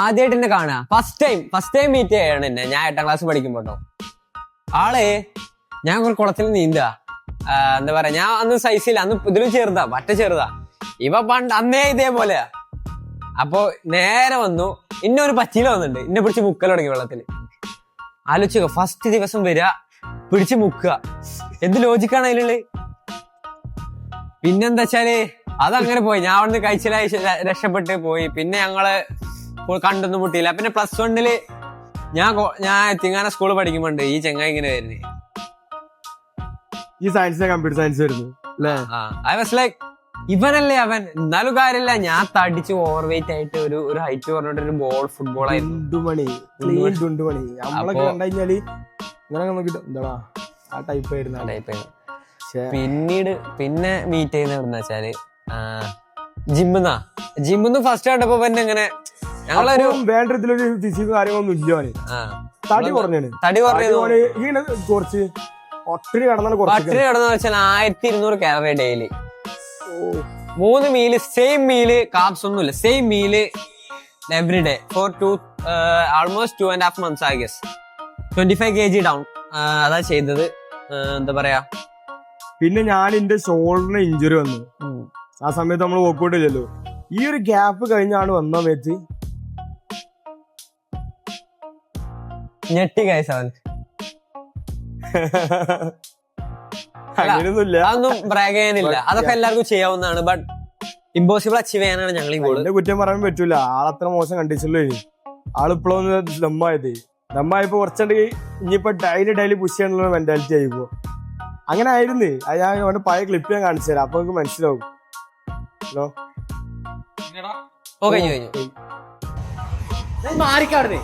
ആദ്യമായിട്ട് എന്നെ കാണുക ഫസ്റ്റ് ടൈം മീറ്റ് ചെയ്യാണ് എന്നെ. ഞാൻ 8ാം ക്ലാസ് പഠിക്കുമ്പോട്ടോ. ആള് ഞാൻ കുളത്തിൽ നീന്തുക, എന്താ പറയാ, ഞാൻ അന്ന് സൈസില്ല, അന്ന് ഇതിലും ചെറുതാ, ചെറുതാ. ഇവ പണ്ട് അന്നേ ഇതേപോലെയാ. അപ്പൊ നേരെ വന്നു, ഇന്നൊരു പച്ചില വന്നിട്ടുണ്ട്, ഇന്നെ പിടിച്ച് മുക്കൽ തുടങ്ങി വെള്ളത്തില്. ആലോചിക്കുക, ഫസ്റ്റ് ദിവസം വരിക, പിടിച്ച് മുക്കുക, എന്ത് ലോജിക്കാണ് അതിലുള്ളത്? പിന്നെന്താ വെച്ചാല് അതങ്ങനെ പോയി. ഞാൻ അവിടുന്ന് കഴിച്ചിലായി രക്ഷപ്പെട്ട് പോയി. പിന്നെ ഞങ്ങള് കണ്ടൊന്നും മുട്ടിയില്ല. പിന്നെ +1 ഞാൻ എത്തിങ്ങാന സ്കൂളിൽ പഠിക്കുമ്പോണ്ട് ഈ ചെങ്ങായി ഇങ്ങനെ വരുന്നേ. ഈ സയൻസ് കമ്പ്യൂട്ടർ സയൻസ് വരുന്നു അല്ലേ? ഐ വാസ് ലൈക്ക്, ഇവനല്ലേ അവൻ. എന്നാലും കാര്യമില്ല, ഞാൻ തടിച്ച് ഓവർ വെയിറ്റ് ആയിട്ട് ഒരു ഹൈറ്റ് പറഞ്ഞിട്ട് ഒരു ഫുട്ബോൾ ആയിരുന്നു. നമ്മളൊക്കെ കണ്ടുകഴിഞ്ഞാല് ഇങ്ങനെ നോക്കിട്ട് എന്താടാ ആ ടൈപ്പ് ആയിരുന്നു. പിന്നെ മീറ്റ് ചെയ്യുന്ന എവിടെന്ന് വെച്ചാല് ജിമ്മിന്ന് ഫസ്റ്റ് കണ്ടപ്പോ പിന്നെ ഇങ്ങനെ ഞങ്ങളൊരു വേണ്ടത്തിലൊരു ഫിസിക്കും കാര്യങ്ങളൊന്നും ഇല്ല. തടി കുറഞ്ഞു ഇങ്ങനെ കുറച്ച് പട്ടിണി കിടന്ന വെച്ചാൽ 1200 calorie daily. 3 meal, same meal, carbs ഒന്നുമില്ല, same meal every day for almost 2.5 months I guess. 25 kg down അതാ ചെയ്തത്. എന്താ പറയാ, പിന്നെ ഞാൻ എന്റെ ഷോൾഡറിന് ഇഞ്ചുറി വന്നു. ആ സമയത്ത് നമ്മൾ വർക്കൗട്ട് ഇല്ലല്ലോ. ഈ ഒരു ഗ്യാപ്പ് കഴിഞ്ഞാണ് വന്ന സമയത്ത് ഞെട്ടി ഗൈസ് അവൻ. അങ്ങനെയൊന്നുമില്ല, അതൊന്നും ബ്രാഗ് ചെയ്യാനില്ല, അതൊക്കെ എല്ലാവർക്കും ചെയ്യാവുന്നതാണ്. ബട്ട് ഇമ്പോസിബിൾ അച്ചീവ് ചെയ്യാനാണ് ഞങ്ങൾ ഈ ഗോൾ. കുറ്റം പറയാൻ പറ്റൂല. ആളത്ര മോശം കണ്ടീഷനില്ലേ. ആളിപ്പോഴൊന്ന് ദമ്മായപ്പോ കുറച്ചുണ്ട്. ഇനിയിപ്പോ ഡെയിലി പുഷ് ചെയ്യാനുള്ള മെന്റാലിറ്റി ആയിപ്പോ. അങ്ങനെ ആയിരുന്നു. ഞാൻ അവന്റെ പഴയ ക്ലിപ്പ് ഞാൻ കാണിച്ചു തരാം, അപ്പൊ നമുക്ക് മനസ്സിലാവും. ഹലോ, കഴിഞ്ഞു മാറിക്കാടുന്നേ.